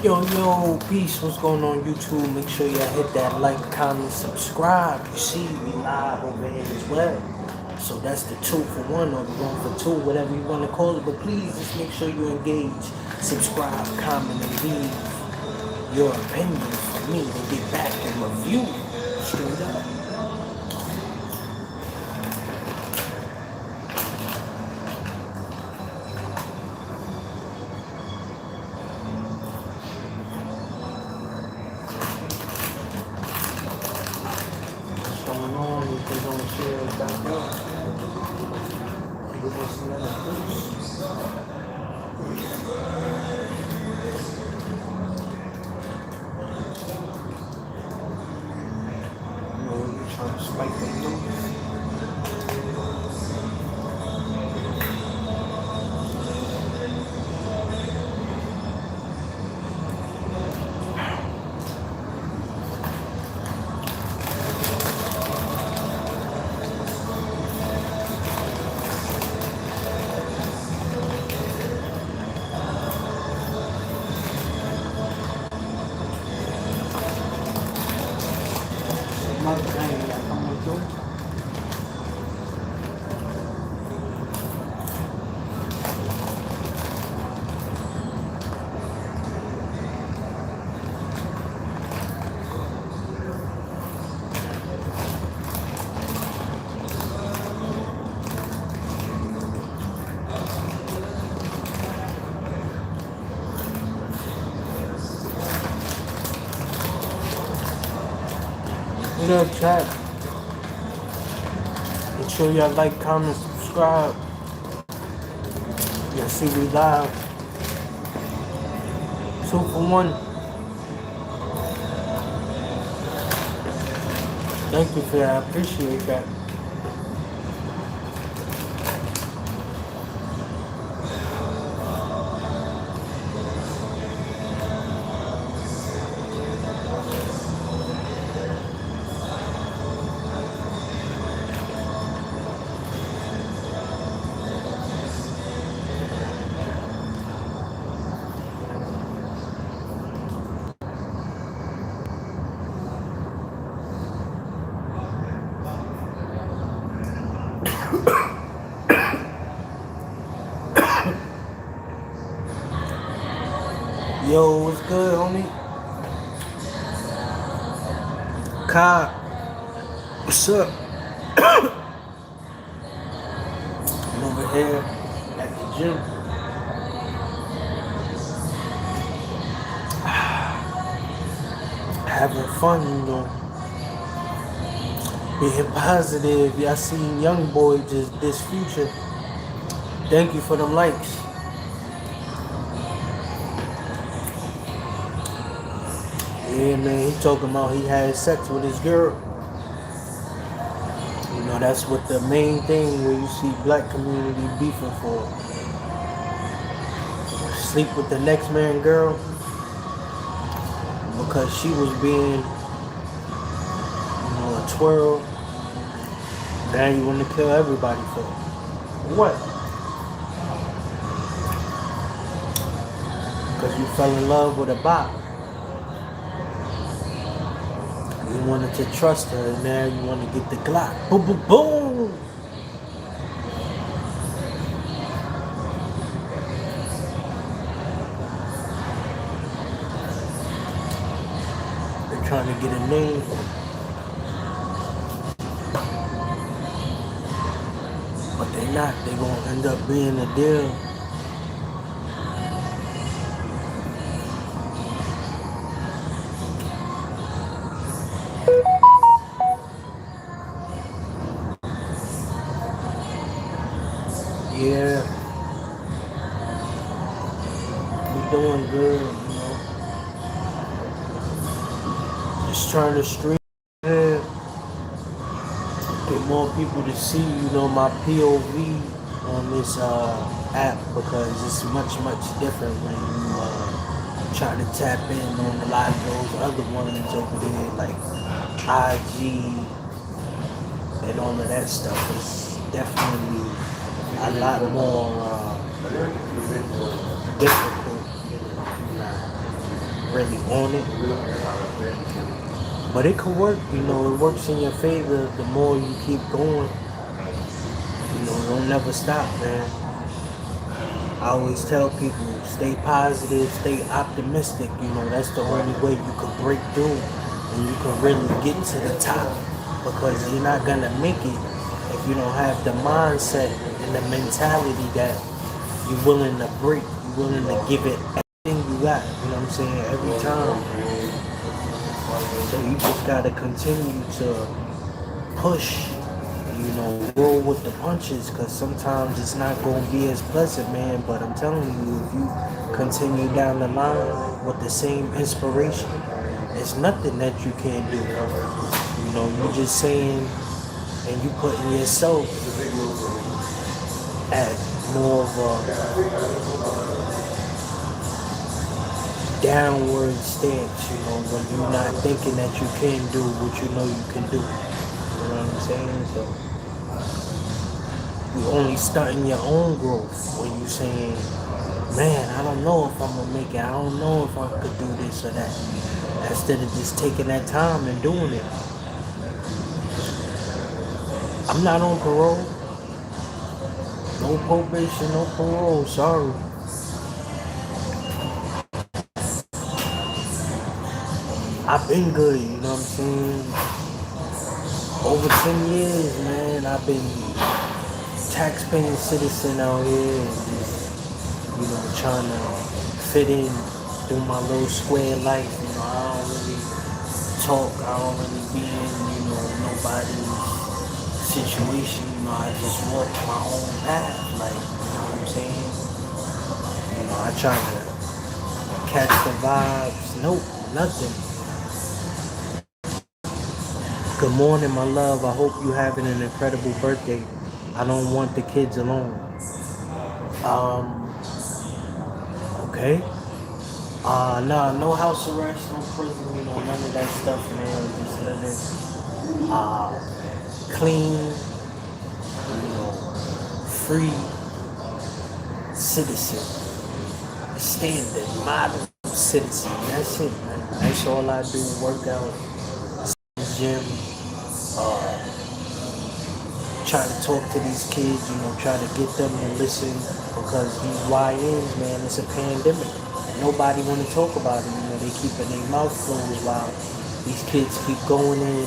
Yo, peace. What's going on YouTube? Make sure y'all hit that like, comment, subscribe. You see, we live over here as well. So that's the 2-for-1 or the 1-for-2, whatever you want to call it. But please just make sure you engage, subscribe, comment, and leave your opinions for me to get back and review straight up. What's going on? If they don't share it back up, give us another boost. You know, you're trying to spike their numbers. Mother thing, y'all coming through? What up, chat? Make sure y'all like, comment, subscribe. Y'all see we live. 2-for-1. Thank you for that. I appreciate that. Yo, what's good, homie? Kai, what's up? I'm over here at the gym. Having fun, you know. Being positive. Y'all seen Young Boy just this Future. Thank you for them likes. Yeah, man, he talking about he had sex with his girl. You know, that's what the main thing where you see black community beefing for. Sleep with the next man girl because she was being, you know, a twirl. Now you want to kill everybody for it. What? Because you fell in love with a bot. You wanted to trust her, and now you want to get the Glock. Boom, boom, boom! They're trying to get a name. But they're not. They're going to end up being a deal. Yeah, we doing good, you know. Just trying to stream it, get more people to see, you know, my POV on this app because it's much different when you try to tap in on a lot of those other ones over there, like IG and all of that stuff. It's definitely a lot more difficult. really on it. But it could work, it works in your favor the more you keep going. Don't never stop, man. I always tell people, stay positive, stay optimistic. That's the only way you can break through and you can really get to the top. Because you're not gonna make it if you don't have the mindset and the mentality that you're willing to break, you're willing to give it everything you got. You know what I'm saying? Every time. So you just gotta continue to push, roll with the punches, because sometimes it's not going to be as pleasant, man. But I'm telling you, if you continue down the line with the same inspiration, it's nothing that you can't do. You just saying and you putting yourself at more of a downward stance, when you're not thinking that you can do what you know you can do. You know what I'm saying? So you only starting your own growth when you saying, man, I don't know if I'm gonna make it. I don't know if I could do this or that. Instead of just taking that time and doing it. I'm not on parole. No probation, no parole. Sorry. I've been good, you know what I'm saying? Over 10 years, man, I've been tax-paying citizen out here and just, trying to fit in through my little square life. I don't really talk, I don't really be in, nobody's situation. I just walk my own path, like, you know what I'm saying? I try to catch the vibes. Nope, nothing. Good morning, my love. I hope you're having an incredible birthday. I don't want the kids alone. Okay. Nah, no house arrest, no prison, none of that stuff, man. Just living, clean, free citizen. Standard, model citizen. That's it, man. That's all I do. Work out, gym, try to talk to these kids, try to get them to listen, because these YNs, man, it's a pandemic. Nobody want to talk about it. They keeping their mouth closed while these kids keep going in,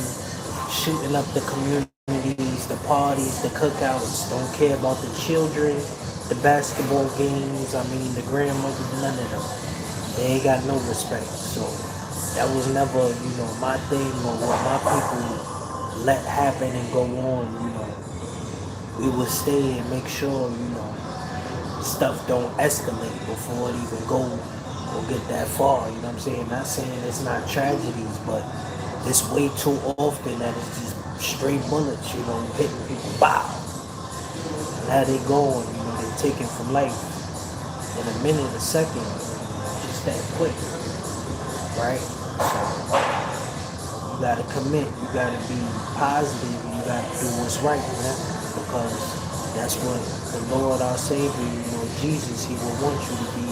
shooting up the communities, the parties, the cookouts, don't care about the children, the basketball games, the grandmothers, none of them. They ain't got no respect. So that was never, my thing or what my people let happen and go on, We would stay and make sure, stuff don't escalate before it even go or get that far, you know what I'm saying? Not saying it's not tragedies, but it's way too often that it's just straight bullets, hitting people, bow. And how they going, they taken from life in a minute, a second, just that quick, right? So you gotta commit, you gotta be positive, you gotta do what's right, man, because that's what the Lord, our Savior, Jesus, He will want you to be.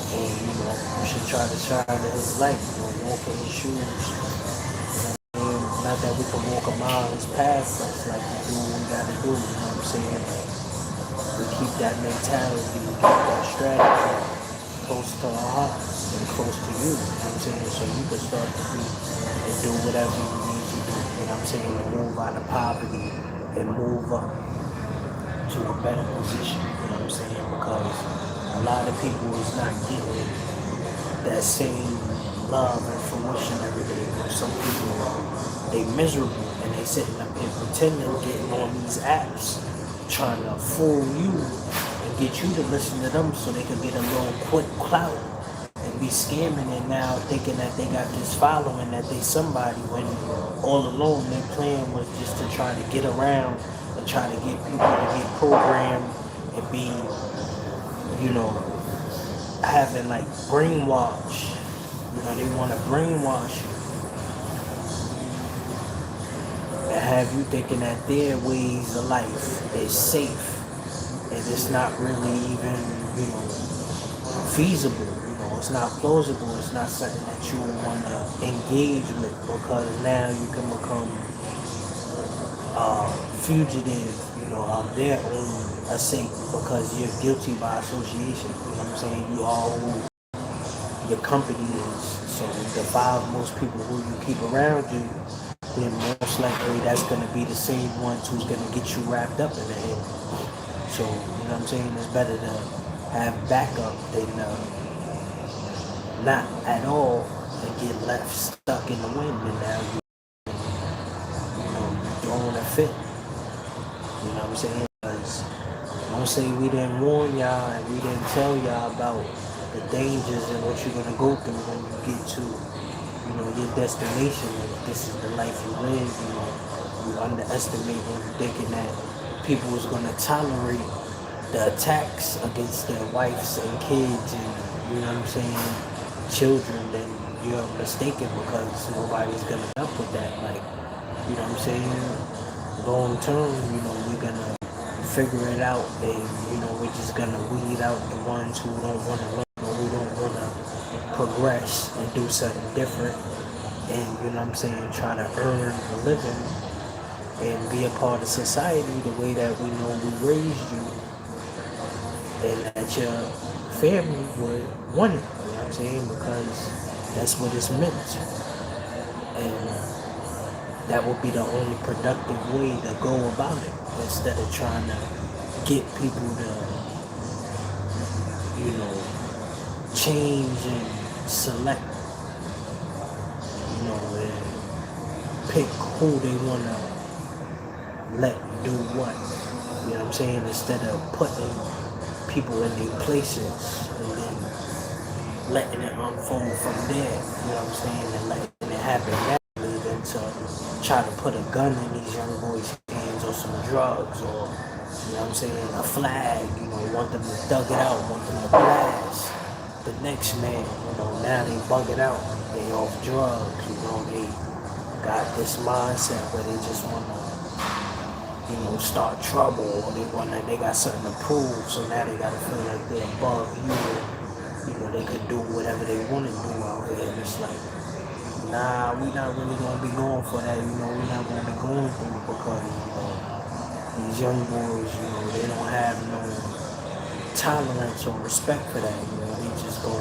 And, you should try to shine in His light, walk in His shoes. Not that we can walk a mile in His path, but it's like we do what we gotta do, you know what I'm saying? We keep that mentality, we keep that strategy close to our hearts and close to you, you know what I'm saying? So you can start to be and do whatever you need to do, you know what I'm saying? And move out of poverty and move up to a better position, you know what I'm saying? Because a lot of people is not getting that same love and fruition every day. Some people, they miserable and they sitting up here pretending, getting on these apps, trying to fool you and get you to listen to them so they can get a little quick clout and be scamming and now thinking that they got this following, that they somebody, when all along their plan was just to try to get around and try to get people to get programmed and be, having like brainwash. They want to brainwash you and have you thinking that their ways of life is safe and it's not really even, feasible. it's not plausible. It's not something that you want to engage with because now you can become fugitive, of their own estate because you're guilty by association. You know what I'm saying? You are who your company is. So the five most people who you keep around you, then most likely that's going to be the same ones who's going to get you wrapped up in the end. So, you know what I'm saying? It's better to have backup than not at all and get left stuck in the wind and now you're throwing a fit. You know what I'm saying? Because don't say we didn't warn y'all and we didn't tell y'all about the dangers and what you're gonna go through when you get to, your destination. And this is the life you live. You underestimate when you're thinking that people is gonna tolerate the attacks against their wives and kids and children. Then you're mistaken because nobody's gonna put up with that. Like, long term, we're gonna figure it out and we're just gonna weed out the ones who don't want to learn or who don't want to progress and do something different and try to earn a living and be a part of society the way that we know we raised you and that your family would want it, because that's what it's meant. And that would be the only productive way to go about it instead of trying to get people to, change and select, and pick who they want to let do what. Instead of putting people in their places and then letting it unfold from there, and letting it happen naturally than to try to put a gun in these young boys' hands or some drugs or, a flag, want them to dug it out, want them to blast. The next man, now they bug it out, they off drugs, they got this mindset where they just want to, start trouble or they got something to prove, so now they got to feel like they're above you, they could do whatever they want to do out here, and it's like, nah, we not really going to be going for that, we're not going to be going through because, these young boys, they don't have no tolerance or respect for that, they just go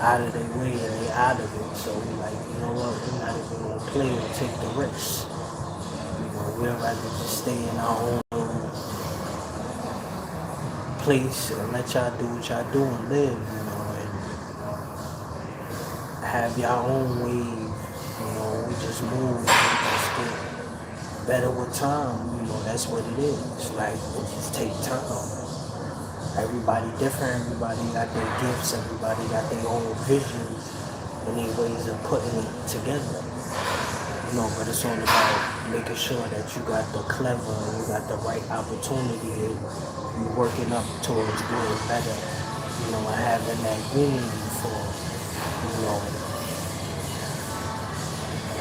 out of their way and they out of it, so we like, we're not even going to play or take the risk, we'd rather just stay in our own little place and let y'all do what y'all do and live, and have your own wave, we just move, we just get better with time, that's what it is. Like, it just takes time. Everybody different, everybody got their gifts, everybody got their own visions and their ways of putting it together. But it's all about making sure that you got the clever, you got the right opportunity, and you're working up towards doing better, and having that room for,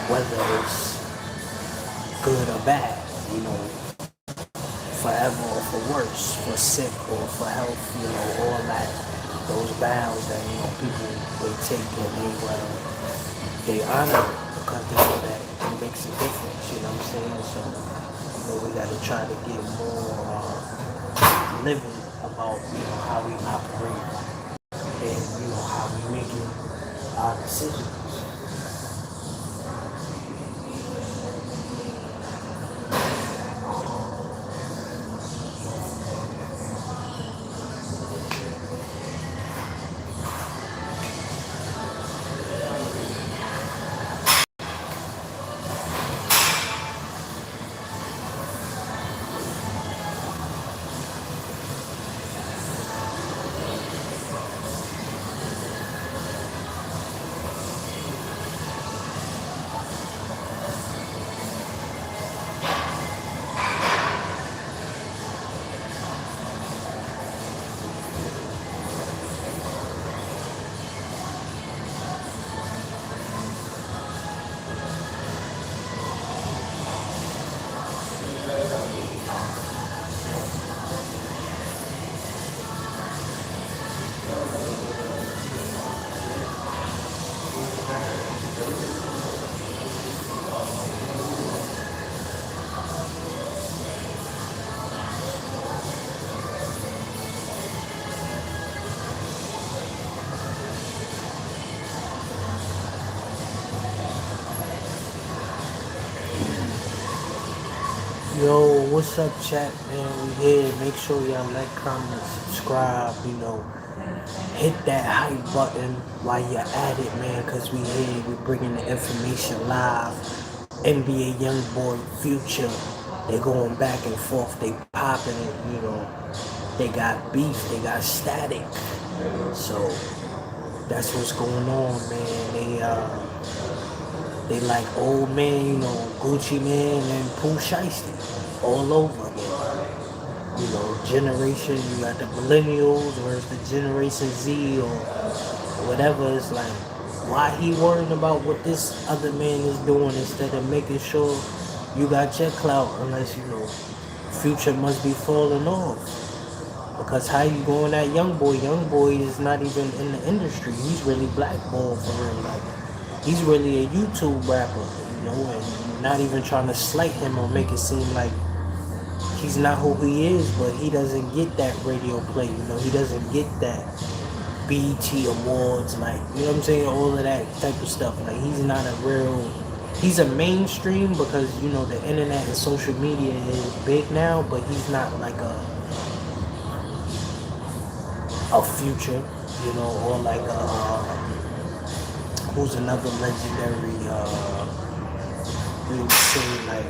whether it's good or bad, forever or for worse, for sick or for health, all that, those bounds that, people, they take and they honor it because they know that it makes a difference, So, we got to try to get more living about, how we operate and, how we make our decisions. Yo, what's up, chat, man? We here. Make sure y'all like, comment, subscribe. Hit that hype button while you're at it, man. Cause we here. We bringing the information live. NBA young boy, Future. They going back and forth. They popping it. They got beef. They got static. So that's what's going on, man. They like old man, Gucci man and Pooh Shiesty all over again. Generation, you got the millennials, whereas the Generation Z or whatever. It's like, why he worrying about what this other man is doing instead of making sure you got your clout, unless Future must be falling off. Because how you going at young boy? Young boy is not even in the industry. He's really blackballed for real. Like, he's really a YouTube rapper, and not even trying to slight him or make it seem like he's not who he is, but he doesn't get that radio play, he doesn't get that BET awards, like, you know what I'm saying, all of that type of stuff. Like, he's a mainstream because, the internet and social media is big now, but he's not like a Future, or like who's another legendary, we would say, like,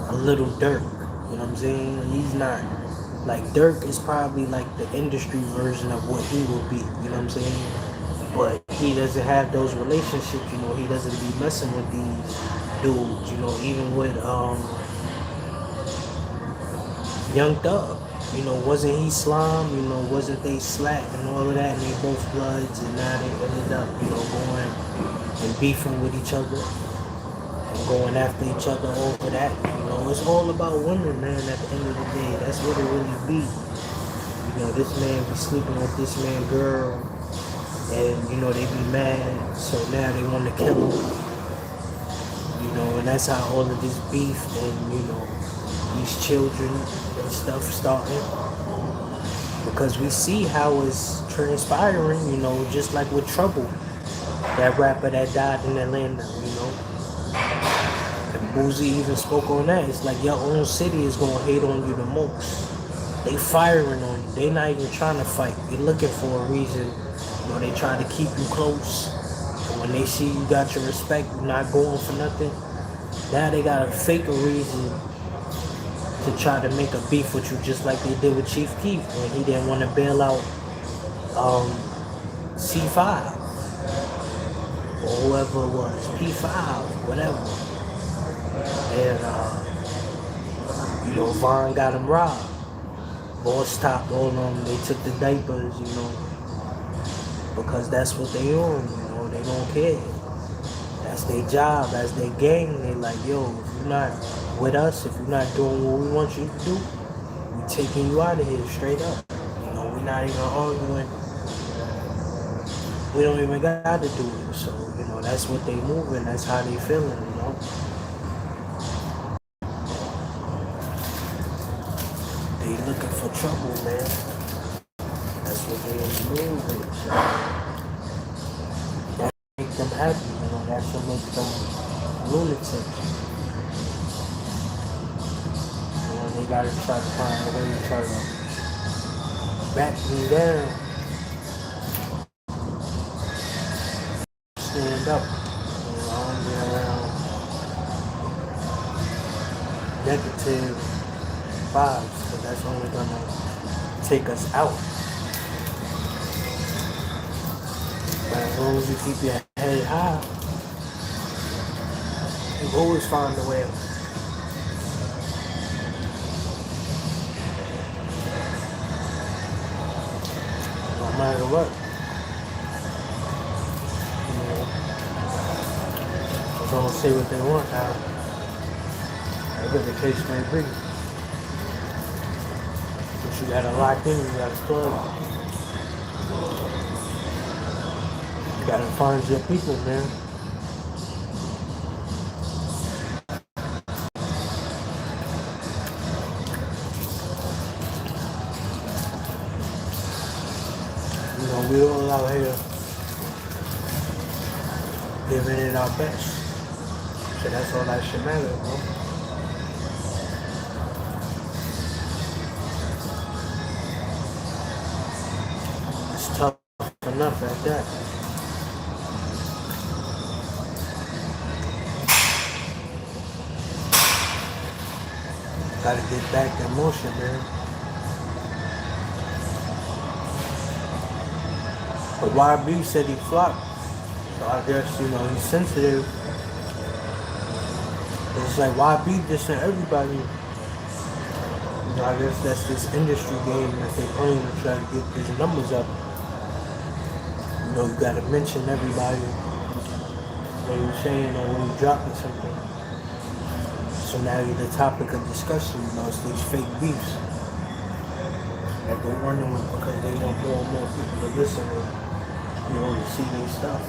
a little Dirk, you know what I'm saying? He's not, like, Dirk is probably like the industry version of what he would be, you know what I'm saying? But he doesn't have those relationships, he doesn't be messing with these dudes, even with Young Thug. Wasn't he slime? Wasn't they slack and all of that, and they both bloods, and now they ended up, going and beefing with each other and going after each other over that. It's all about women, man, at the end of the day. That's what it really be. This man be sleeping with this man girl, and, they be mad, so now they want to kill him. And that's how all of this beef and, these children and stuff starting. Because we see how it's transpiring, just like with Trouble, that rapper that died in Atlanta, And Boozy even spoke on that. It's like your own city is gonna hate on you the most. They firing on you. They not even trying to fight. They looking for a reason. They try to keep you close. And when they see you got your respect, you're not going for nothing. Now they got to fake a reason to try to make a beef with you, just like they did with Chief Keef when he didn't want to bail out C5 or whoever it was, P5, whatever. And Vaughn got him robbed. Boss Top, all of them, they took the diapers, because that's what they on, they don't care. That's their job, that's their game. They like, yo, if you're not with us, if you're not doing what we want you to do, we taking you out of here straight up. We're not even arguing. We don't even got to do it. So, that's what they moving, that's how they feeling, They looking for trouble, man. That's what they moving. So that make them happy, that should make them lunatics. They gotta try to find a way to try to back me down. Stand up. I don't be around negative vibes, because that's only gonna take us out. But as long as you keep your head high, you always find a way out. No matter what. They're gonna say what they want now. Whatever the case may be. But you gotta lock in, you gotta plug. You gotta find your people, man. We all out here giving it our best. So that's all that should matter, bro. It's tough enough at that. Gotta get back in motion, man. But YB said he flopped. So I guess, he's sensitive. It's like YB dissing everybody. I guess that's this industry game that they playing to try to get these numbers up. You gotta mention everybody when you're saying or when you're dropping something. So now you're the topic of discussion, it's these fake beefs that they're running with because they want more and more people to listen and, to see their stuff.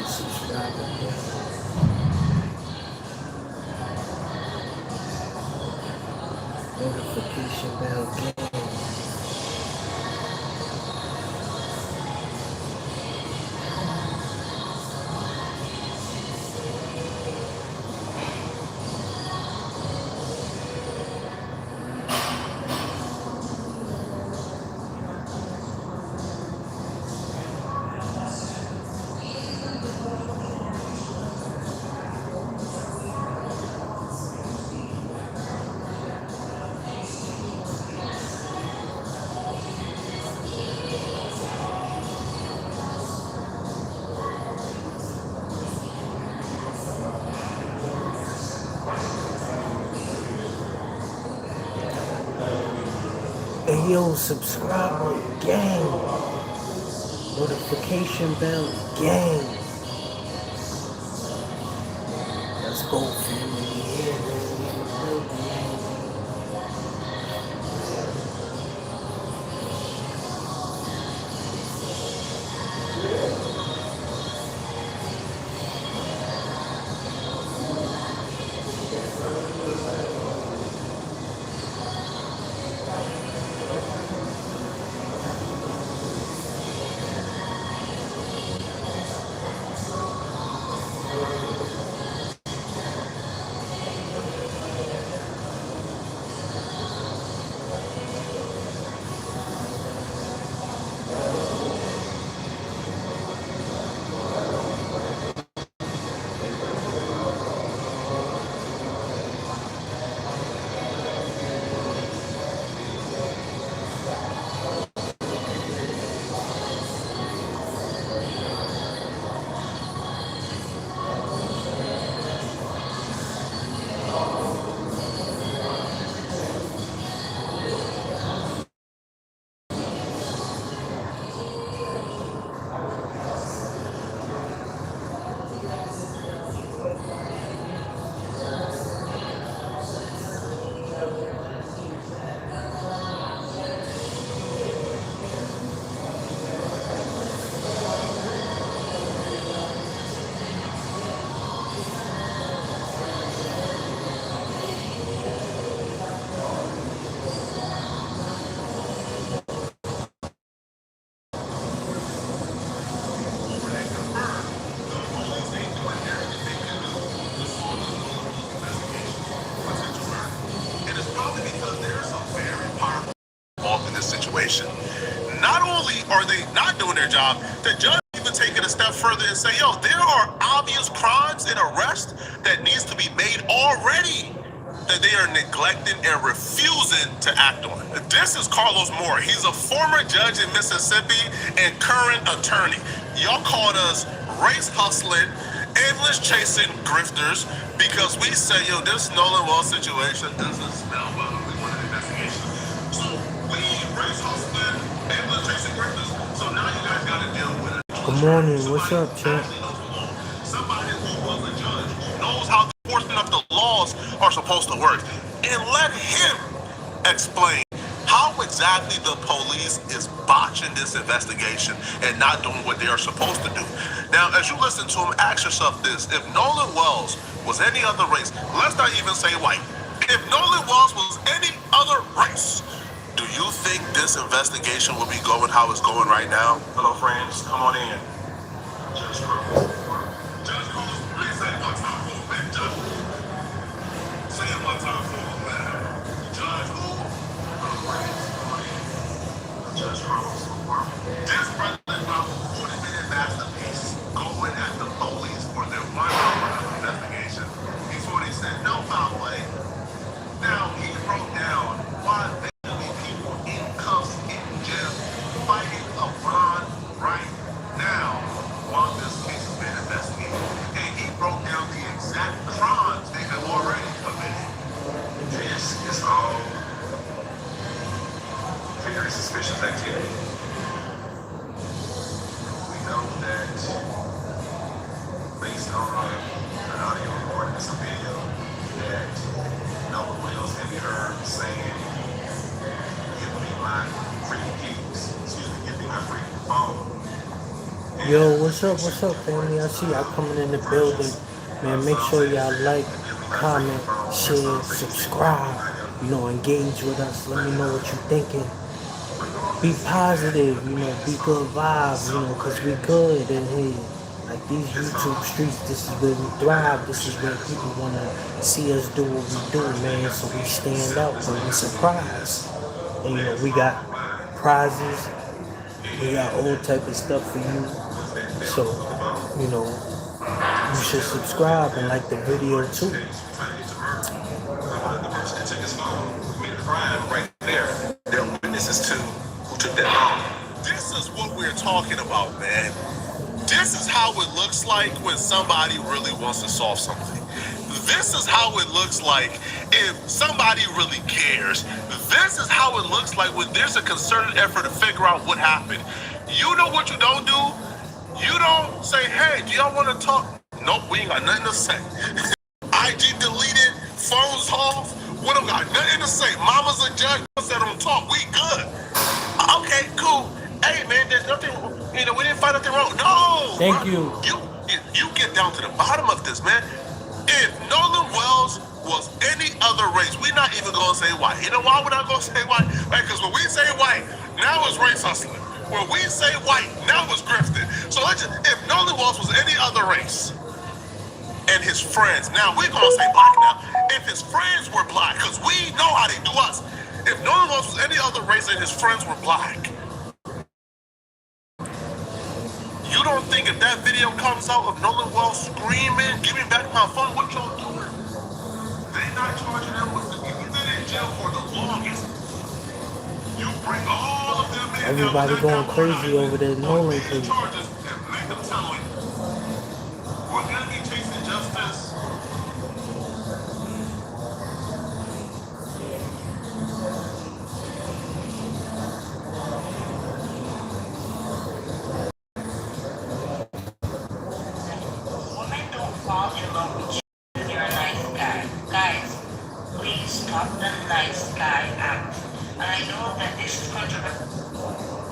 Subscribe again. Notification bell game. Hey yo, subscriber gang. Notification bell gang. Let's go, family. Yeah, man. job. The judge even take it a step further and say, yo, there are obvious crimes and arrests that needs to be made already that they are neglecting and refusing to act on. This is Carlos Moore. He's a former judge in Mississippi and current attorney. Y'all called us race hustling, endless chasing grifters because we say, yo, this Nolan Wall situation doesn't smell well. We want an investigation. So we race hustling, endless chasing grifters. So now you guys got to deal with it. Good morning. What's up, champ? Somebody who was a judge, who knows how the enforcement of the laws are supposed to work. And let him explain how exactly the police is botching this investigation and not doing what they are supposed to do. Now, as you listen to him, ask yourself this. If Nolan Wells was any other race, let's not even say white. If Nolan Wells was any other race, do you think this investigation will be going how it's going right now? Hello, friends. Come on in. Judge Cruz. Judge Cruz, please say it one time for me, man. Judge. Say it one time for me, man. Judge who? Hello, friends. Come on in. Judge Cruz. This president about 40-minute masterpiece going at the police for their 1 hour investigation before they said no foul play. Now he broke down why there be people in cuffs in jail fighting a bond right now while this case has been investigated. And he broke down the exact crimes they have already committed. This is all very suspicious activity. We know that based on an audio recording, it's a video that Nolan Wells can be heard saying, give me my free keys. Excuse me, give me my free phone. Yo, what's up, family? I see y'all coming in the building. Man, make sure y'all like, comment, share, subscribe. You know, engage with us. Let me know what you're thinking. Be positive, you know, be good vibes, you know, because we good in here. Like these YouTube streets, this is where we thrive. This is where people want to see us do what we do, man. So we stand out and we surprise. And, you know, we got prizes. We got all type of stuff for you. So, you know, you should subscribe and like the video too. Right there. There are witnesses too who took that phone. This is what we're talking about, man. This is how it looks like when somebody really wants to solve something. This is how it looks like if somebody really cares. This is how it looks like when there's a concerted effort to figure out what happened. You know what you don't do? You don't say, hey, do y'all want to talk? Nope, we ain't got nothing to say. IG deleted, phones off. We don't got nothing to say. Mama's a judge. Said don't talk. We good. Okay, cool. Hey, man, there's nothing, you know, we didn't find nothing wrong. No. Thank you. You get down to the bottom of this, man. If Nolan Wells was any other race, we're not even going to say white. You know why we're not going to say white? Because when we say white, now it's race hustling. When we say white, now it's grifting. So if Nolan Wells was any other race, and his friends, now we're going to say black now, if his friends were black, because we know how they do us. If Nolan Wells was any other race and his friends were black, you don't think if that video comes out of Nolan Wells screaming, give me back my phone, what y'all doing? They're not charging them with you've been in jail for the longest. You bring all of them in. Everybody going crazy over the Nolan case. Charges and make them tell it. We're going to be chasing justice. Women don't fall in love with you if you're a nice guy. Guys, please stop the nice guy act. And I know that this is controversial.